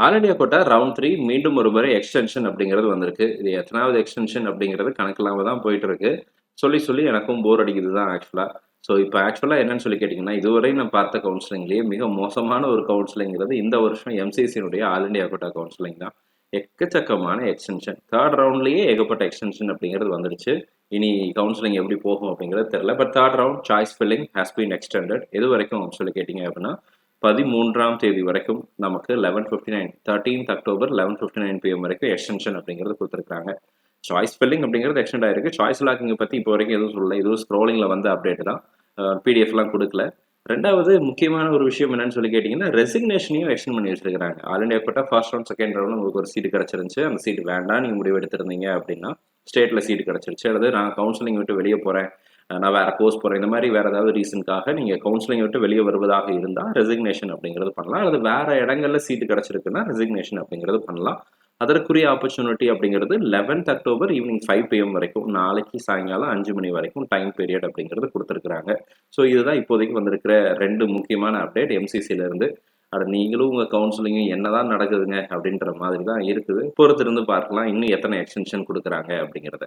All India quota round 3 மீண்டும் ஒரு முறை எக்ஸ்டென்ஷன் அப்படிங்கிறது வந்திருக்கு. இது எத்தனாவது எக்ஸ்டென்ஷன் அப்படிங்கிறது கணக்கில்லாம தான் போயிட்டு இருக்கு. சொல்லி சொல்லி எனக்கும் போர் அடிக்குது தான் ஆக்சுவலா. ஸோ இப்போ ஆக்சுவலா என்னன்னு சொல்லி கேட்டீங்கன்னா, இதுவரை நான் பார்த்த கவுன்சிலிங்லேயே மிக மோசமான ஒரு கவுன்சிலிங்கிறது இந்த வருஷம் எம்சிசியினுடைய ஆல் இண்டியா கோட்டா கவுன்சிலிங் தான். எக்கச்சக்கமான எக்ஸ்டென்ஷன். 3 ரவுண்ட்லேயே ஏகப்பட்ட எக்ஸ்டென்ஷன் அப்படிங்கிறது வந்துடுச்சு. இனி கவுன்சிலிங் எப்படி போகும் அப்படிங்கிறது தெரியல. But 3 round choice filling has been extended. எது வரைக்கும் சொல்லி கேட்டீங்க அப்படின்னா 13ஆம் தேதி வரைக்கும் நமக்கு 11:59 13th அக்டோபர் 11:59 PM வரைக்கும் எக்ஸ்டென்ஷன் அப்படிங்கிறது கொடுத்துருக்காங்க. சாய்ஸ் ஸ்பெல்லிங் அப்படிங்கிறது எக்ஸ்டெண்ட் ஆயிருக்கு. சாய்ஸ் லாக்கிங் பற்றி இப்போ வரைக்கும் எதுவும் சொல்லல. இதுவும் ஸ்க்ரோலிங்கில் வந்து அப்டேட் தான். பிடிஎஃப்லாம் கொடுக்கல. ரெண்டாவது முக்கியமான ஒரு விஷயம் என்னன்னு சொல்லி கேட்டிங்கன்னா, ரெசிக்னேஷனையும் எக்ஸ்டெண்ட் பண்ணி வச்சிருக்காங்க. All India quota first round second round உங்களுக்கு ஒரு சீட்டு கிடச்சிருந்துச்சு. அந்த சீட்டு வேண்டாம் நீங்கள் முடிவு எடுத்திருந்தீங்க அப்படின்னா ஸ்டேட்டில் சீட்டு கிடச்சிருச்சு. அல்லது நான் கவுன்சிலிங் விட்டு வெளியே போகிறேன், நான் வேறு கோர்ஸ் போகிறேன், இந்த மாதிரி வேறு ஏதாவது ரீசனுக்காக நீங்கள் கவுன்சிலிங் விட்டு வெளியே வருவதாக இருந்தால் ரெசிக்னேஷன் அப்படிங்கிறது பண்ணலாம். அல்லது வேறு இடங்களில் சீட்டு கிடச்சிருக்குன்னா ரெசிக்னேஷன் அப்படிங்கிறது பண்ணலாம். அதற்குரிய ஆப்பர்ச்சுனிட்டி அப்படிங்கிறது 11th அக்டோபர் ஈவினிங் 5 PM வரைக்கும், நாளைக்கு சாயங்காலம் 5 மணி வரைக்கும் டைம் பீரியட் அப்படிங்கிறது கொடுத்துருக்குறாங்க. ஸோ இதுதான் இப்போதைக்கு வந்திருக்கிற 2 முக்கியமான அப்டேட் எம்சிசியிலேருந்து. அது நீங்களும் உங்கள் கவுன்சிலிங்கும் என்னதான் நடக்குதுங்க அப்படின்ற மாதிரி தான் இருக்குது. பொறுத்திருந்து பார்க்கலாம் இன்னும் எத்தனை எக்ஸ்டென்ஷன் கொடுக்குறாங்க அப்படிங்கிறத.